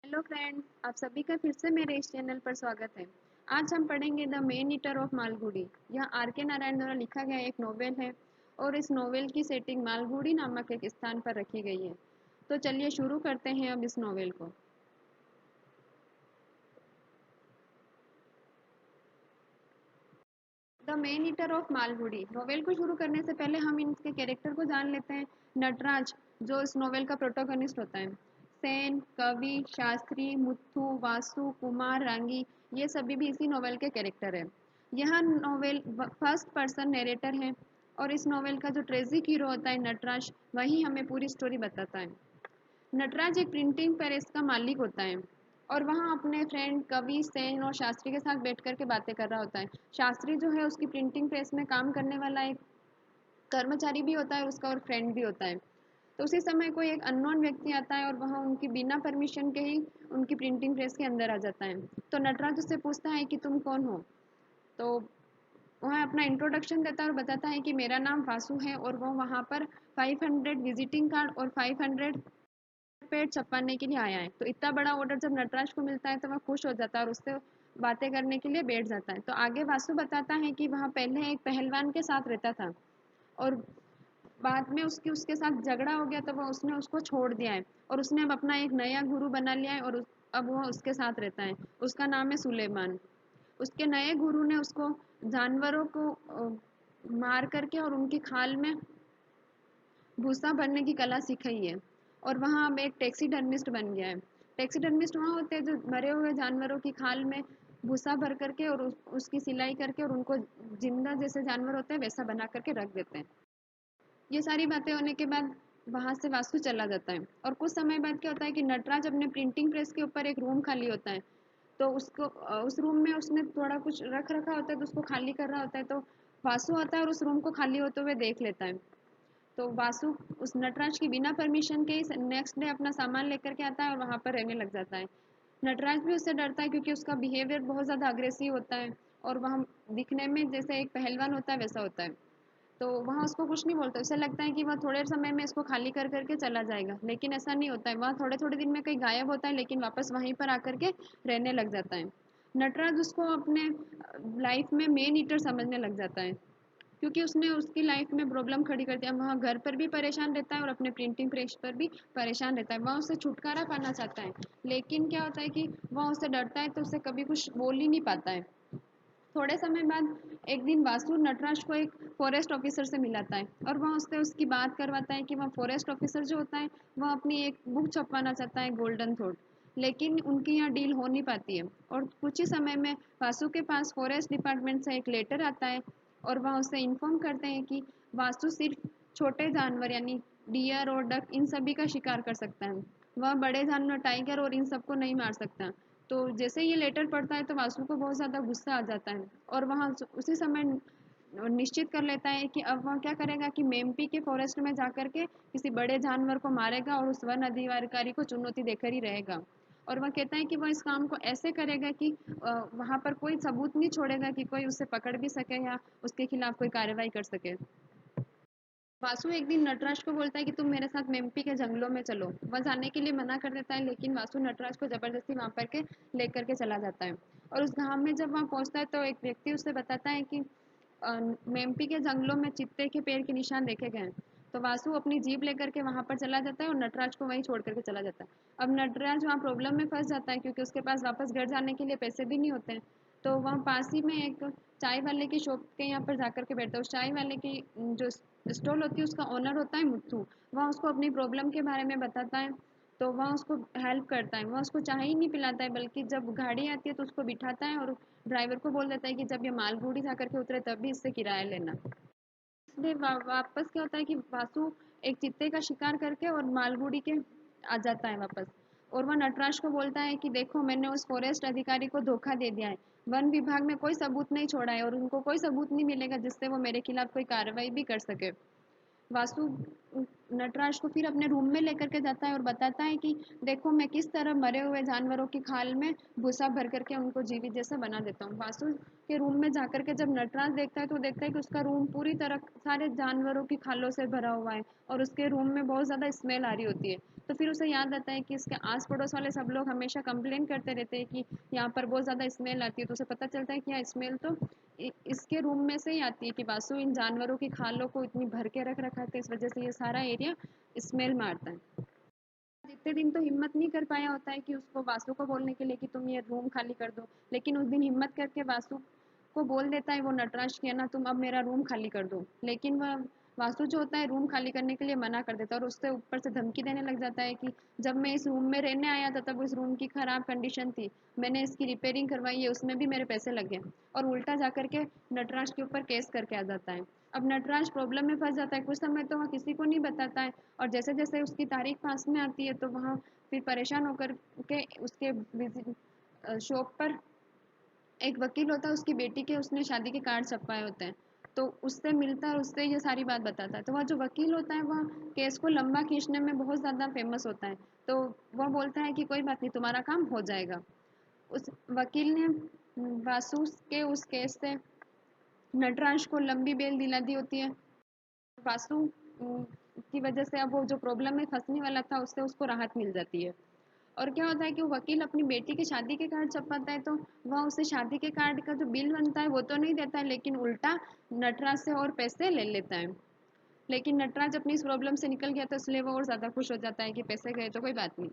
Hello friends, आप सभी का फिर से मेरे इस चैनल पर स्वागत है। आज हम पढ़ेंगे the main eater of Malgudi. यह आर के नारायण द्वारा लिखा गया एक नोवेल है और इस नोवेल की सेटिंग मालगुडी नामक एक स्थान पर रखी गई है। तो चलिए शुरू करते हैं अब इस नोवेल को। The main eater of Malgudi novel को शुरू करने से पहले हम इनके कैरेक्टर को जान लेते हैं। नटराज, जो इस नोवेल का प्रोटोगनिस्ट होता है। सेन, कवि, शास्त्री, मुथु, वासु, कुमार, रांगी, ये सभी भी इसी नोवेल के कैरेक्टर है। यह नोवेल फर्स्ट पर्सन नरेटर है और इस नोवेल का जो ट्रेजिक हीरो होता है नटराज, वही हमें पूरी स्टोरी बताता है। नटराज एक प्रिंटिंग प्रेस का मालिक होता है और वहाँ अपने फ्रेंड कवि, सेन और शास्त्री के साथ बैठ कर के बातें कर रहा होता है। शास्त्री जो है उसकी प्रिंटिंग प्रेस में काम करने वाला एक कर्मचारी भी होता है उसका और फ्रेंड भी होता है। तो उसी समय कोई एक अननोन व्यक्ति आता है और वह उनकी बिना परमिशन के ही उनकी प्रिंटिंग प्रेस के अंदर आ जाता है। तो नटराज उससे पूछता है कि तुम कौन हो। तो वह अपना इंट्रोडक्शन देता है और बताता है कि मेरा नाम वासु है और वो वहाँ पर 500 विजिटिंग कार्ड और 500 पेड़ छपाने के लिए आया है। तो इतना बड़ा ऑर्डर जब नटराज को मिलता है तो वह खुश हो जाता है और उससे बातें करने के लिए बैठ जाता है। तो आगे वासु बताता है कि वह पहले एक पहलवान के साथ रहता था और बाद में उसके साथ झगड़ा हो गया तो वह उसने उसको छोड़ दिया है और उसने अब अपना एक नया गुरु बना लिया है और अब वह उसके साथ रहता है। उसका नाम है सुलेमान। उसके नए गुरु ने उसको जानवरों को मार करके और उनकी खाल में भूसा भरने की कला सिखाई है और वहाँ अब एक टैक्सीडर्मिस्ट बन गया है। टैक्सीडर्मिस्ट वहाँ होते हैं जो मरे हुए जानवरों की खाल में भूसा भर करके और उसकी सिलाई करके और उनको जिंदा जैसे जानवर होते हैं वैसा बना करके रख देते हैं। ये सारी बातें होने के बाद वहाँ से वासु चला जाता है और कुछ समय बाद क्या होता है कि नटराज अपने प्रिंटिंग प्रेस के ऊपर एक रूम खाली होता है। तो उसको उस रूम में उसने थोड़ा कुछ रख रखा होता है तो उसको खाली कर रहा होता है। तो वासु आता है और उस रूम को खाली होते हुए देख लेता है। तो वासु उस नटराज की बिना परमिशन के ही नेक्स्ट डे अपना सामान लेकर के आता है और वहाँ पर रहने लग जाता है। नटराज भी उससे डरता है क्योंकि उसका बिहेवियर बहुत ज़्यादा अग्रेसिव होता है और वह दिखने में जैसे एक पहलवान होता है वैसा होता है। तो वहाँ उसको कुछ नहीं बोलता, उसे लगता है कि वह थोड़े समय में इसको खाली कर करके चला जाएगा, लेकिन ऐसा नहीं होता है। वह थोड़े थोड़े दिन में कहीं गायब होता है लेकिन वापस वहीं पर आकर के रहने लग जाता है। नटराज उसको अपने लाइफ में मेन ईटर समझने लग जाता है क्योंकि उसने उसकी लाइफ में प्रॉब्लम खड़ी कर दिया। वहाँ घर पर भी परेशान रहता है और अपने प्रिंटिंग प्रेस पर भी परेशान रहता है। वह उससे छुटकारा पाना चाहता है लेकिन क्या होता है कि वह उससे डरता है तो उससे कभी कुछ बोल ही नहीं पाता है। थोड़े समय बाद एक दिन वासु नटराज को एक फॉरेस्ट ऑफिसर से मिलाता है और वह उससे उसकी बात करवाता है कि वह फॉरेस्ट ऑफिसर जो होता है वह अपनी एक बुक छपवाना चाहता है, गोल्डन थ्रोड। लेकिन उनकी यहाँ डील हो नहीं पाती है और कुछ ही समय में वासु के पास फॉरेस्ट डिपार्टमेंट से एक लेटर आता है और वह उससे इन्फॉर्म करते हैं कि वासु सिर्फ छोटे जानवर यानी डियर और डक इन सभी का शिकार कर सकता है। वह बड़े जानवर टाइगर और इन सबको नहीं मार सकता। तो जैसे ये लेटर पढ़ता है तो वासु को बहुत ज़्यादा गुस्सा आ जाता है और वहाँ उसी समय निश्चित कर लेता है कि अब वह क्या करेगा कि मेम्पी के फॉरेस्ट में जाकर के किसी बड़े जानवर को मारेगा और उस वन अधिकारी को चुनौती देकर ही रहेगा। और वह कहता है कि वह इस काम को ऐसे करेगा कि वहाँ पर कोई सबूत नहीं छोड़ेगा कि कोई उसे पकड़ भी सके या उसके खिलाफ कोई कार्रवाई कर सके। वासु एक दिन नटराज को बोलता है कि तुम मेरे साथ मेम्पी के जंगलों में चलो। वह जाने के लिए मना कर देता है लेकिन वासु नटराज को जबरदस्ती वहां पर के लेकर के चला जाता है। और उस गांव में जब वहां पहुंचता है तो एक व्यक्ति उसे बताता है कि मेम्पी के जंगलों में चित्ते के पेड़ के निशान देखे गए हैं। तो वासु अपनी जीप लेकर के वहां पर चला जाता है और नटराज को वहीं छोड़ करके चला जाता है। अब नटराज वहाँ प्रॉब्लम में फंस जाता है क्योंकि उसके पास वापस घर जाने के लिए पैसे भी नहीं होते हैं। तो वहाँ पास ही में एक चाय वाले की शॉप के यहाँ पर जाकर के बैठता है। उस चाय वाले की जो स्टॉल होती है उसका ओनर होता है मुत्थू। वह उसको अपनी प्रॉब्लम के बारे में बताता है तो वह उसको हेल्प करता है। वह उसको चाय ही नहीं पिलाता है बल्कि जब गाड़ी आती है तो उसको बिठाता है और ड्राइवर को बोल देता है कि जब ये मालगुड़ी जाकर के उतरे तब भी इससे किराया लेना। इसलिए वापस क्या होता है कि वासु एक चित्ते का शिकार करके और मालगुड़ी के आ जाता है वापस। और वह नटराज को बोलता है कि देखो मैंने उस फॉरेस्ट अधिकारी को धोखा दे दिया है। वन विभाग ने कोई सबूत नहीं छोड़ा है और उनको कोई सबूत नहीं मिलेगा जिससे वो मेरे खिलाफ कोई कार्रवाई भी कर सके। वासु नटराज को फिर अपने रूम में लेकर के जाता है और बताता है कि देखो मैं किस तरह मरे हुए जानवरों की खाल में भूसा भर करके उनको जीवित जैसा बना देता हूँ। वासु के रूम में जाकर के जब नटराज देखता है तो देखता है कि उसका रूम पूरी तरह सारे जानवरों की खालों से भरा हुआ है और उसके रूम में बहुत ज़्यादा स्मेल आ रही होती है। तो फिर उसे याद आता है कि इसके आस पड़ोस वाले सब लोग हमेशा कंप्लेन करते रहते हैं कि यहाँ पर बहुत ज़्यादा स्मेल आती है। तो उसे पता चलता है कि यहाँ स्मेल तो इसके रूम में से ही आती है कि वासु इन जानवरों की खालों को इतनी भर के रख रखा है, तो इस वजह से ये सारा एरिया स्मेल मारता है। जितने दिन तो हिम्मत नहीं कर पाया होता है कि उसको वासु को बोलने के लिए कि तुम ये रूम खाली कर दो, लेकिन उस दिन हिम्मत करके वासु को बोल देता है वो नटराज कि है ना तुम अब मेरा रूम खाली कर दो। लेकिन वह वासु जो होता है रूम खाली करने के लिए मना कर देता है और उससे ऊपर से धमकी देने लग जाता है कि जब मैं इस रूम में रहने आया था तब इस रूम की ख़राब कंडीशन थी, मैंने इसकी रिपेयरिंग करवाई है, उसमें भी मेरे पैसे लगे। और उल्टा जा कर के नटराज के ऊपर केस करके आ जाता है। अब नटराज प्रॉब्लम में फंस जाता है, कुछ समय तो वह किसी को नहीं बताता है और जैसे जैसे उसकी तारीख पास में आती है तो वहाँ फिर परेशान होकर के उसके शॉप पर एक वकील होता है, उसकी बेटी के उसने शादी के कार्ड छपवाए होते हैं। तो उससे मिलता है और उससे ये सारी बात बताता है। तो वह जो वकील होता है वह केस को लंबा खींचने में बहुत ज़्यादा फेमस होता है। तो वह बोलता है कि कोई बात नहीं, तुम्हारा काम हो जाएगा। उस वकील ने वासु के उस केस से नटराज को लंबी बेल दिला दी होती है। वासु की वजह से अब वो जो प्रॉब्लम में फंसने वाला था उससे उसको राहत मिल जाती है। और क्या होता है कि वो वकील अपनी बेटी के शादी के कार्ड छपवाता है तो वह उसे शादी के कार्ड का जो बिल बनता है वो तो नहीं देता है, लेकिन उल्टा नटराज से और पैसे ले लेता है। लेकिन नटराज अपनी इस प्रॉब्लम से निकल गया तो इसलिए वो और ज़्यादा खुश हो जाता है कि पैसे गए तो कोई बात नहीं।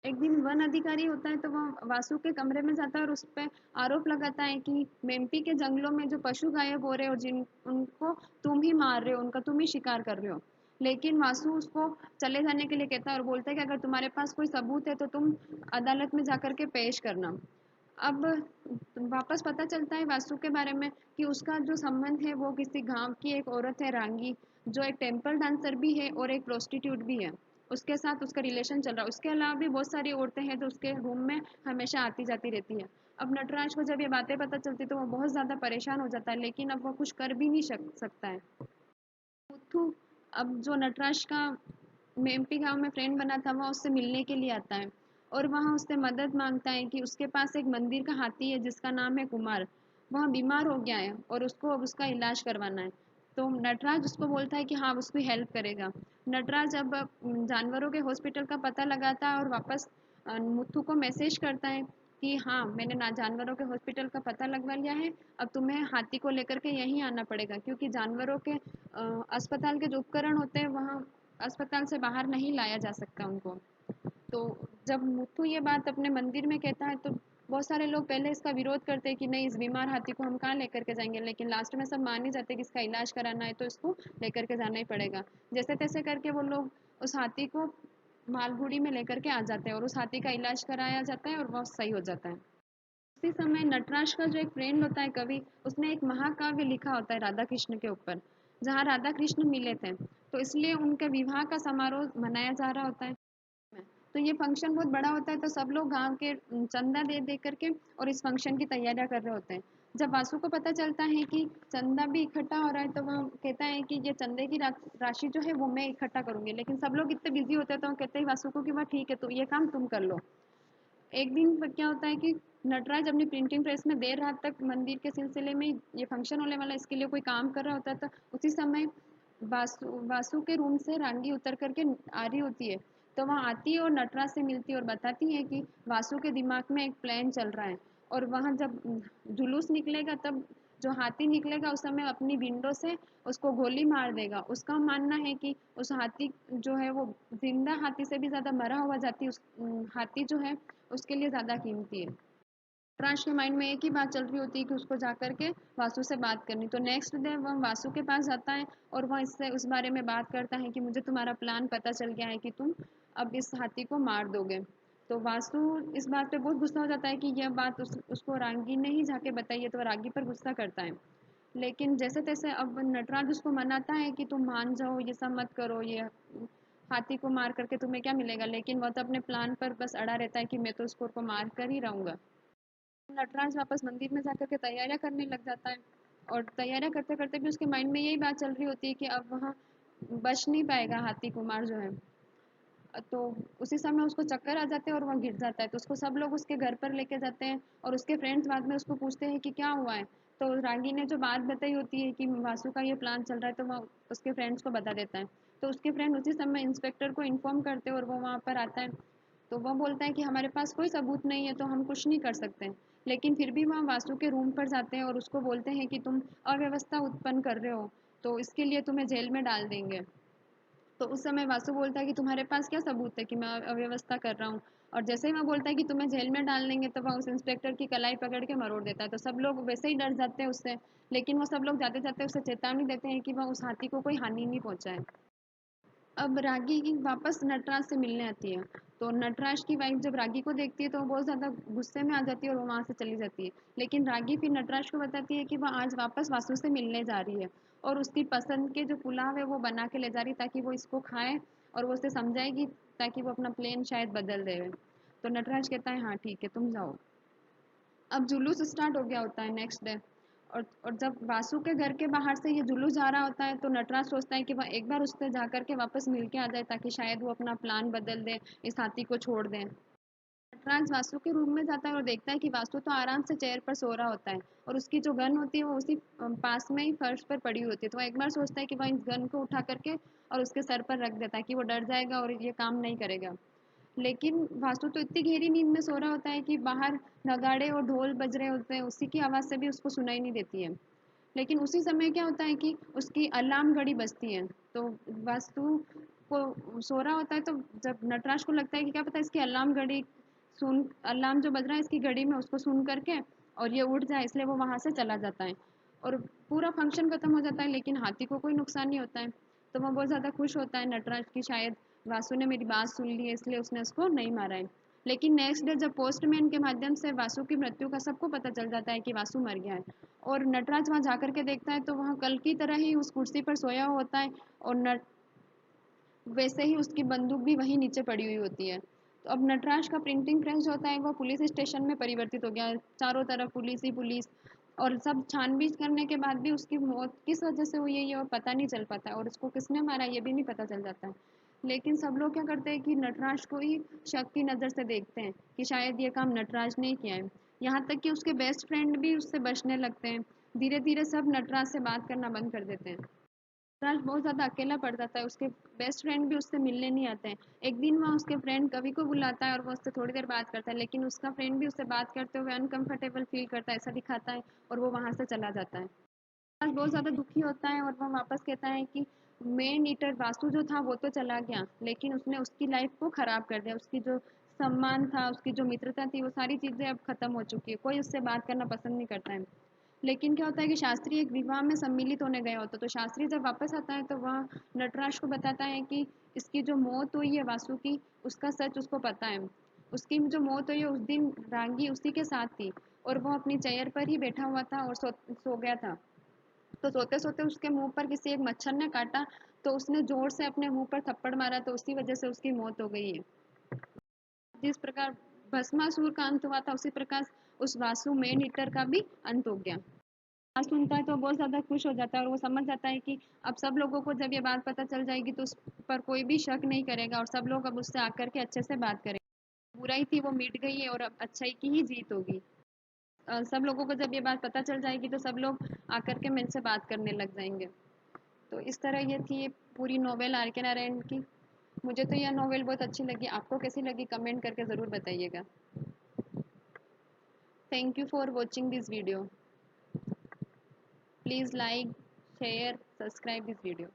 एक दिन वन अधिकारी होता है तो वह वासु के कमरे में जाता है और उस पे आरोप लगाता है कि मेम्पी के जंगलों में जो पशु गायब हो रहे हो जिन उनको तुम ही मार रहे हो, उनका तुम ही शिकार कर रहे हो। लेकिन वासु उसको चले जाने के लिए कहता है और बोलता है कि अगर तुम्हारे पास कोई सबूत है तो तुम अदालत में जाकर के पेश करना। अब वापस पता चलता है वासु के बारे में कि उसका जो संबंध है वो किसी गांव की एक औरत है रांगी, जो एक टेम्पल डांसर भी है और एक प्रोस्टिट्यूट भी है। उसके साथ उसका रिलेशन चल रहा है। उसके अलावा भी बहुत सारी औरतें हैं जो उसके रूम में हमेशा आती जाती रहती हैं। अब नटराज को जब ये बातें पता चलती तो वो बहुत ज़्यादा परेशान हो जाता है, लेकिन अब वो कुछ कर भी नहीं सकता है। मुथु अब जो नटराज का मेम्पी गांव में फ्रेंड बना था वह उससे मिलने के लिए आता है और वहाँ उससे मदद मांगता है कि उसके पास एक मंदिर का हाथी है जिसका नाम है कुमार। वह बीमार हो गया है और उसको अब उसका इलाज करवाना है। तो नटराज उसको बोलता है कि हाँ उसकी हेल्प करेगा। नटराज अब जानवरों के हॉस्पिटल का पता लगाता है और वापस मुथु को मैसेज करता है कि हाँ मैंने ना जानवरों के हॉस्पिटल का पता लगवा लिया है, अब तुम्हें हाथी को लेकर के यहीं आना पड़ेगा क्योंकि जानवरों के अस्पताल के जो उपकरण होते हैं वहाँ अस्पताल से बाहर नहीं लाया जा सकता उनको। तो जब मुथु ये बात अपने मंदिर में कहता है तो बहुत सारे लोग पहले इसका विरोध करते हैं कि नहीं इस बीमार हाथी को हम कहाँ लेकर के जाएंगे, लेकिन लास्ट में सब मान ही जाते हैं कि इसका इलाज कराना है तो इसको लेकर के जाना ही पड़ेगा। जैसे तैसे करके वो लोग उस हाथी को मालगुड़ी में लेकर के आ जाते हैं और उस हाथी का इलाज कराया जाता है और वो सही हो जाता है। उसी समय नटराज का जो एक फ्रेंड होता है कवि, उसने एक महाकाव्य लिखा होता है राधा कृष्ण के ऊपर, जहाँ राधा कृष्ण मिले थे। तो इसलिए उनके विवाह का समारोह मनाया जा रहा होता है। तो ये फंक्शन बहुत बड़ा होता है तो सब लोग गांव के चंदा दे दे करके और इस फंक्शन की तैयारियां कर रहे होते हैं। जब वासु को पता चलता है कि चंदा भी इकट्ठा हो रहा है तो वह कहता है कि ये चंदे की राशि जो है वो मैं इकट्ठा करूंगी, लेकिन सब लोग इतने बिजी होते हैं तो वो कहते हैं वासु को कि वह ठीक है तो ये काम तुम कर लो। एक दिन क्या होता है कि नटराज अपनी प्रिंटिंग प्रेस में देर रात तक मंदिर के सिलसिले में ये फंक्शन होने वाला है इसके लिए कोई काम कर रहा होता है। तो उसी समय वासु के रूम से रांगी उतर करके आ रही होती है। तो वहाँ आती है और नटराज से मिलती है और बताती है कि वासु के दिमाग में एक प्लान चल रहा है और वहाँ जब जुलूस निकलेगा तब जो हाथी निकलेगा उस समय अपनी विंडो से उसको गोली मार देगा। उसका मानना है कि उस हाथी जो है वो जिंदा हाथी से भी ज़्यादा मरा हुआ जाती उस हाथी जो है उसके लिए ज़्यादा कीमती है। नटराज के माइंड में एक ही बात चल रही होती है कि उसको जा कर के वासु से बात करनी। तो नेक्स्ट डे वह वासु के पास जाता है और वह इससे उस बारे में बात करता है कि मुझे तुम्हारा प्लान पता चल गया है कि तुम अब इस हाथी को मार दोगे। तो वासु इस बात पे बहुत गुस्सा हो जाता है कि यह बात उसको रागी ने ही जाके बताई है, तो वह रागी पर गुस्सा करता है। लेकिन जैसे तैसे अब नटराज उसको मनाता है कि तुम मान जाओ, ये सब मत करो, ये हाथी को मार करके तुम्हें क्या मिलेगा, लेकिन वह तो अपने प्लान पर बस अड़ा रहता है कि मैं तो उसको को मार कर ही रहूँगा। नटराज वापस मंदिर में जाकर के तैयारियां करने लग जाता है और तैयारियां करते करते भी उसके माइंड में यही बात चल रही होती है कि अब वहाँ बच नहीं पाएगा हाथी कुमार जो है। तो उसी समय उसको चक्कर आ जाते हैं और वह गिर जाता है, तो उसको सब लोग उसके घर पर लेके जाते हैं और उसके फ्रेंड्स बाद में उसको पूछते हैं कि क्या हुआ है। तो रागी ने जो बात बताई होती है कि वासु का ये प्लान चल रहा है, तो वह उसके फ्रेंड्स को बता देता है। तो उसके फ्रेंड उसी समय इंस्पेक्टर को इन्फॉर्म करते हैं और वो वहाँ पर आता है। तो वह बोलता है कि हमारे पास कोई सबूत नहीं है, तो हम कुछ नहीं कर सकते। लेकिन फिर भी वह वासु के रूम पर जाते हैं और उसको बोलते हैं कि तुम अव्यवस्था उत्पन्न कर रहे हो, तो इसके लिए तुम्हें जेल में डाल देंगे। तो उस समय वासु बोलता है कि तुम्हारे पास क्या सबूत है कि मैं अव्यवस्था कर रहा हूँ। और जैसे ही वह बोलता है कि तुम्हें जेल में डाल देंगे, तो वह उस इंस्पेक्टर की कलाई पकड़ के मरोड़ देता है। तो सब लोग वैसे ही डर जाते हैं उससे, लेकिन वो सब लोग जाते जाते उसे चेतावनी देते हैं कि वह उस हाथी को कोई हानि नहीं पहुंचाए। अब रागी की वापस नटराज से मिलने आती है। तो नटराज की वाइफ जब रागी को देखती है तो वो बहुत ज़्यादा गुस्से में आ जाती है और वो वहाँ से चली जाती है। लेकिन रागी फिर नटराज को बताती है कि वह आज वापस वासु से मिलने जा रही है और उसकी पसंद के जो पुलाव है वो बना के ले जा रही है, ताकि वो इसको खाए और वो उसे समझाएगी, ताकि वो अपना प्लान शायद बदल दे। तो नटराज कहता है हाँ ठीक है, तुम जाओ। अब जुलूस स्टार्ट हो गया होता है नेक्स्ट डे। और जब वासु के घर के बाहर से ये जुलूस जा रहा होता है, तो नटराज सोचता है कि वह एक बार उससे जा कर के वापस मिल के आ जाए, ताकि शायद वो अपना प्लान बदल दे, इस हाथी को छोड़ दें। नटराज वासु के रूम में जाता है और देखता है कि वासु तो आराम से चेयर पर सो रहा होता है और उसकी जो गन होती है वो उसी पास में ही फर्श पर पड़ी होती है। तो वह एक बार सोचता है कि वह इस गन को उठा करके और उसके सर पर रख देता है कि वो डर जाएगा और ये काम नहीं करेगा। लेकिन वासु तो इतनी गहरी नींद में सो रहा होता है कि बाहर नगाड़े और ढोल बज रहे होते हैं, उसी की आवाज़ से भी उसको सुनाई नहीं देती है। लेकिन उसी समय क्या होता है कि उसकी अलार्म घड़ी बजती है। तो वासु को सो रहा होता है, तो जब नटराज को लगता है कि क्या पता इसकी अलार्म घड़ी सुन अलार्म जो बज रहा है इसकी घड़ी में उसको सुन करके और ये उठ जाए, इसलिए वो वहाँ से चला जाता है और पूरा फंक्शन खत्म हो जाता है। लेकिन हाथी को कोई नुकसान नहीं होता है। तो वो बहुत ज़्यादा खुश होता है नटराज की शायद वासु ने मेरी बात सुन ली है, इसलिए उसने उसको नहीं मारा है। लेकिन नेक्स्ट डे जब पोस्टमैन के माध्यम से वासु की मृत्यु का सबको पता चल जाता है कि वासु मर गया है और नटराज वहाँ जाकर के देखता है, तो वहाँ कल की तरह ही उस कुर्सी पर सोया हुआ होता है और वैसे ही उसकी बंदूक भी वहीं नीचे पड़ी हुई होती है। तो अब नटराज का प्रिंटिंग प्रेस जो होता है वो पुलिस स्टेशन में परिवर्तित हो गया है। चारों तरफ पुलिस ही पुलिस, और सब छानबीन करने के बाद भी उसकी मौत किस वजह से हुई है ये और पता नहीं चल पाता है और उसको किसने मारा ये भी नहीं पता चल जाता है। लेकिन सब लोग क्या करते हैं कि नटराज को ही शक की नज़र से देखते हैं कि शायद ये काम नटराज ने ही किया है। यहाँ तक कि उसके बेस्ट फ्रेंड भी उससे बचने लगते हैं। धीरे धीरे सब नटराज से बात करना बंद कर देते हैं। राज बहुत ज़्यादा अकेला पड़ जाता है, उसके बेस्ट फ्रेंड भी उससे मिलने नहीं आते हैं। एक दिन वह उसके फ्रेंड कवि को बुलाता है और वो उससे थोड़ी देर बात करता है, लेकिन उसका फ्रेंड भी उससे बात करते हुए अनकंफर्टेबल फील करता है, ऐसा दिखाता है और वो वहाँ से चला जाता है। राज बहुत ज़्यादा दुखी होता है और वह वापस कहता है कि मेन ईटर वासु जो था वो तो चला गया, लेकिन उसने उसकी लाइफ को ख़राब कर दिया। उसकी जो सम्मान था, उसकी जो मित्रता थी, वो सारी चीज़ें अब ख़त्म हो चुकी है। कोई उससे बात करना पसंद नहीं करता है। लेकिन क्या होता है कि शास्त्री एक विवाह में सम्मिलित होने गया होता है, तो शास्त्री जब वापस आता है तो वह नटराज को बताता है कि इसकी जो मौत हुई है वासु की, उसका सच उसको पता है। उसकी जो मौत हुई है उस दिन रागी उसी के साथ थी और वो अपनी चेयर पर ही बैठा हुआ था और सो गया था। तो सोते सोते उसके मुंह पर किसी एक मच्छर ने काटा, तो उसने जोर से अपने मुंह पर थप्पड़ मारा, तो उसी वजह से उसकी मौत हो गई है। जिस प्रकार भस्मासुर का अंत हुआ था, उसी प्रकार उस वासु मेन ईटर का भी अंत हो गया। बात सुनता है तो बहुत ज़्यादा खुश हो जाता है और वो समझ जाता है कि अब सब लोगों को जब ये बात पता चल जाएगी तो उस पर कोई भी शक नहीं करेगा और सब लोग अब उससे आकर के अच्छे से बात करेंगे। बुराई थी वो मिट गई है और अब अच्छाई की ही जीत होगी। सब लोगों को जब ये बात पता चल जाएगी तो सब लोग आकर के मेरे से बात करने लग जाएंगे। तो इस तरह ये थी ये पूरी नॉवेल आर के नारायण की। मुझे तो यह नॉवेल बहुत अच्छी लगी, आपको कैसी लगी कमेंट करके ज़रूर बताइएगा। Thank you for watching this video. Please like, share, subscribe this video.